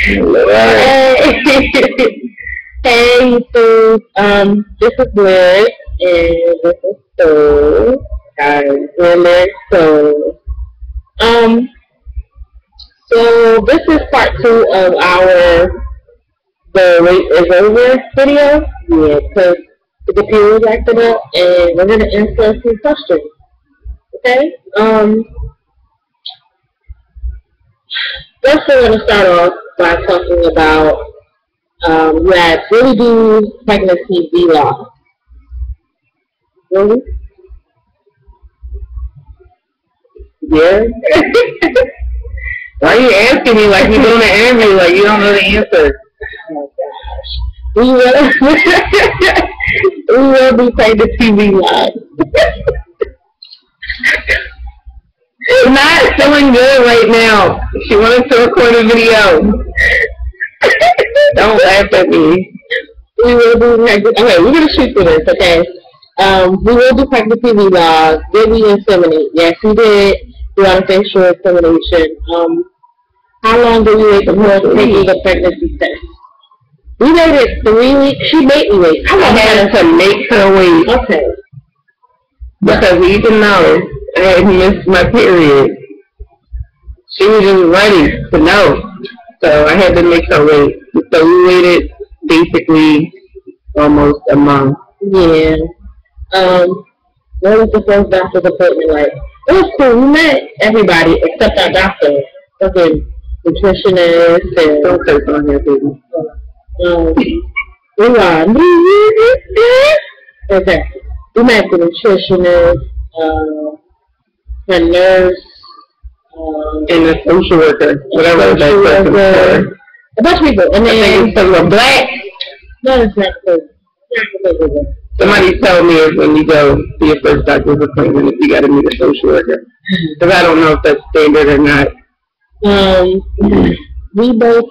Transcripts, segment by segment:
Hey, YouTube. This is Liz, and this is Soul. Guys, Soul. Um, so this is part two of our The Wait is Over video. Yeah, because the computer was acting up, and we're gonna answer some questions. Okay. First, we're gonna start off by talking about that really do pregnancy vlog. Really? Yeah. Why are you asking me like you're doing an interview, like you don't know the answer? Oh my gosh. We will be pregnancy vlog. She's not feeling good right now. She wanted to record a video. Don't laugh at me. We will do pregnancy. Okay, we're gonna shoot for this. Okay. We will do pregnancy vlog. Did we inseminate? Yes, we did. We want to facial insemination. How long did we wait before taking the pregnancy test? We waited 3 weeks. She made me wait. I had to make her wait. Okay. Because even though I had missed my period, she was just ready to know. So I had to make her wait. So we waited basically almost a month. Yeah. What was the first doctor's appointment like? It was cool. We met everybody except our doctor. Okay. Nutritionist and Don't curse on here, baby. we are. Okay. We met the nutritionist, the nurse, And a social worker, whatever that person was. a bunch of people. And I think then, it's because we're black. no, it's not because. Somebody told me is when you go to your first doctor's appointment if you got to meet a social worker. Because I don't know if that's standard or not. We both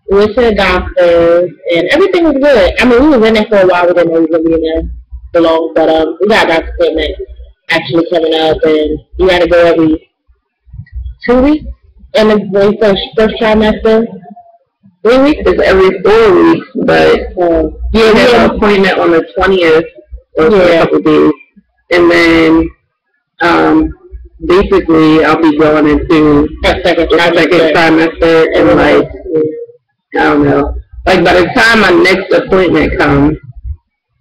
went to the doctor and everything was good. I mean, we was in there for a while. We didn't know we were going to be in there for long, but we got a doctor's appointment actually coming up, and you got to go every 2 weeks in the very first trimester. 3 weeks? It's every 4 weeks, but you have an appointment on the 20th or a couple days. And then basically I'll be going into a second trimester and like, I don't know. Like by the time my next appointment comes,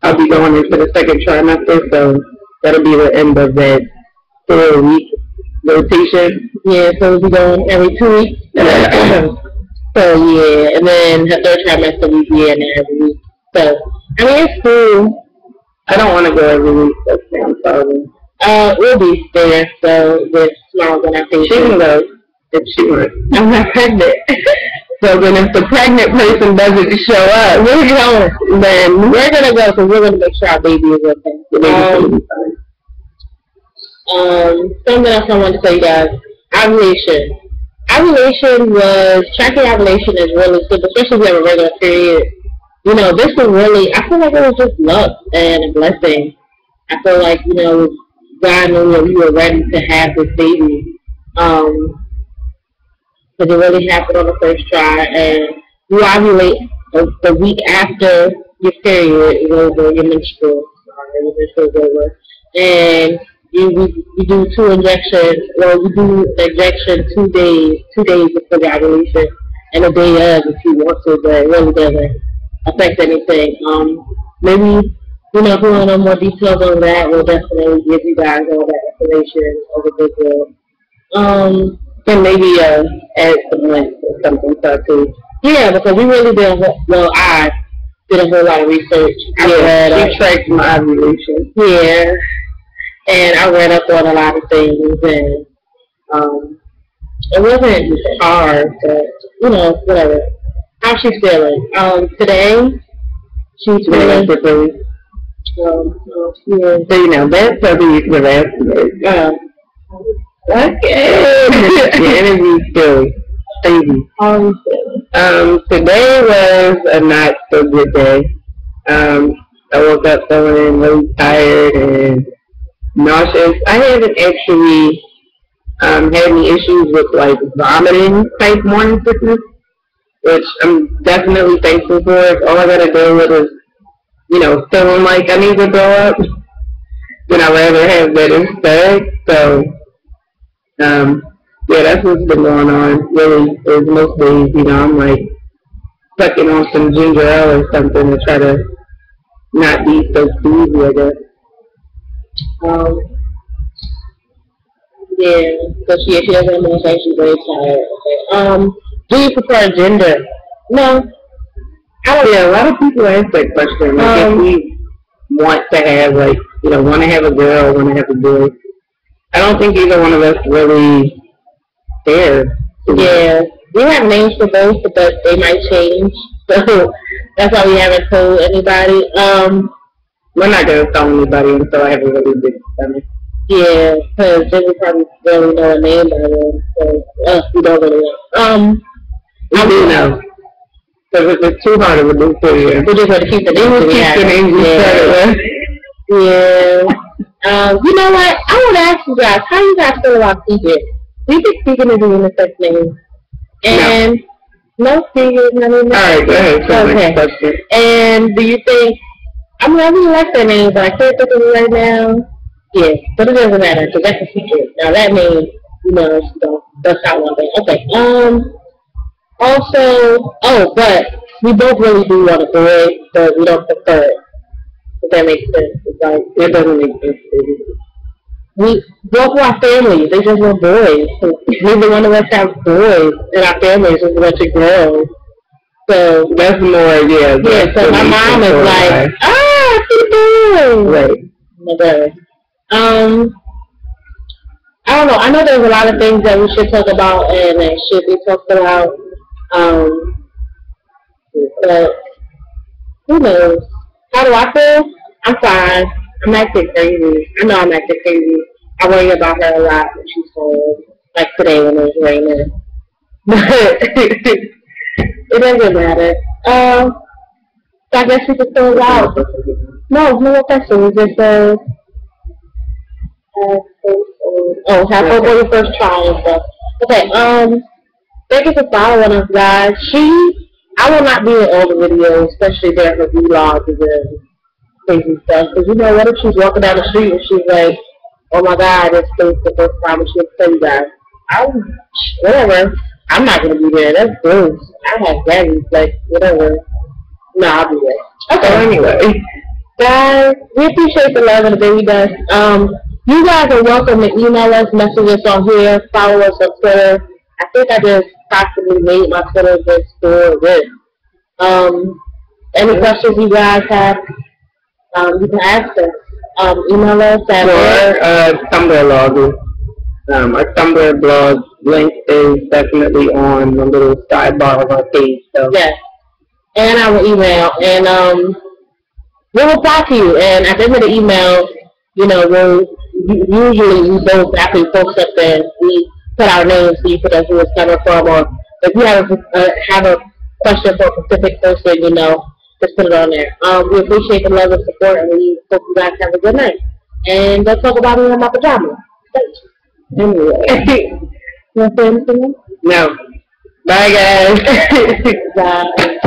I'll be going into the second trimester, so that'll be the end of that 4 week rotation. Yeah, so we'll be going every 2 weeks. So yeah, and then the third trimester we be in there every week. So I mean it's cool. I don't want to go every week. That sounds sorry. We'll be there, so with smiles on our faces. She can go if she wants. I'm not pregnant. So then if the pregnant person doesn't show up, We're going. Then we're gonna go because we're gonna make sure our baby is okay. Something else I wanted to tell you guys. Ovulation. Ovulation was, tracking ovulation is really simple, especially if you have a regular period. You know, this was really, I feel like it was just luck and a blessing. I feel like, you know, God knew that we were ready to have this baby. Because it really happened on the first try, and you ovulate the week after your period is over, your menstrual is over. And you do 2 injections, or you do the injection 2 days before the ovulation, and a day of if you want to, but it really doesn't affect anything. Maybe, you know, if you want to know more details on that, we'll definitely give you guys all that information over the video. and maybe add some links or something too. Yeah, because we really did, I did a whole lot of research. I tracked my ovulation. Yeah. And I read up on a lot of things, and it wasn't hard, but, you know, whatever. How's she feeling? Today, she's feeling... So, you know, that's something you could have asked me. Okay. The interview's still crazy. Today was a not so good day. I woke up feeling really tired and nauseous. I haven't actually had any issues with like vomiting type morning sickness, which I'm definitely thankful for. All I gotta deal with is, feeling like I need to throw up. Then I'd rather have that instead. So, yeah, that's what's been going on. Really, is most days, I'm like sucking on some ginger ale or something to try to not be so sleazy, I guess. Yeah, so she doesn't understand she's very tired. Do you prefer gender? No. Yeah, a lot of people ask that question. Like, if we want to have, like, want to have a girl, want to have a boy. I don't think either one of us really cares. Yeah, we have names for both, but they might change. So that's why we haven't told anybody. We're not going to tell anybody until I have a really big stomach. Yeah, because they would probably really know a name by then. So we don't really know. We do know. Because if it's too hard of a do for you, we're just going to keep the names. Yeah. You know what? I want to ask you guys, how you guys feel about Secret? Do you think Secret is a unisex name? And no Secret, no. All right, go ahead. So next question. And do you think? I really like that name, but I can't think of it right now. Yeah, but it doesn't matter because that's a Secret. Now that name, that's not one thing. Okay. Also, but we both really do want a boy, but we don't prefer it. If that makes sense. It's like, that doesn't make sense. We both want families. They just want boys. So neither one of us have boys in our families. Just a bunch of girls. So that's more, yeah. Yeah. So my mom is like, keep doing. Right. My brother. I don't know. I know there's a lot of things that we should talk about and that should be talked about. But who knows? How do I feel? I'm fine. I'm acting crazy. I know I'm acting crazy. I worry about her a lot when she's home. Like today when it was raining. But it doesn't matter. So I guess we can close out. No question. We just have her for the first try and stuff. Okay, thank you for following us, guys. I will not be in all the videos, especially there her vlogs and crazy stuff. Because what if she's walking down the street and she's like, oh my god, it's the first time and she'll tell you guys. Whatever. I'm not going to be there. That's gross. I have daddies, like, whatever. No, I'll be there. Okay, anyway. Guys, we appreciate the love and the baby dust. You guys are welcome to email us, message us on here, follow us on Twitter. I think I just possibly made my Twitter just for this. Any questions you guys have, you can ask us. Email us at our Tumblr log. Our Tumblr blog link is definitely on the little sidebar of our page. So. Yes. And our email. And we'll reply to you. And at the end of the email, usually we both, after we post something, we put our names so you put us who it's coming from. Or if you have a question for a specific person, just put it on there. We appreciate the love and support, and we hope you guys have a good night. And let's talk about me in my pajamas. Anyway. You want to say anything else? No. Bye, guys. Bye.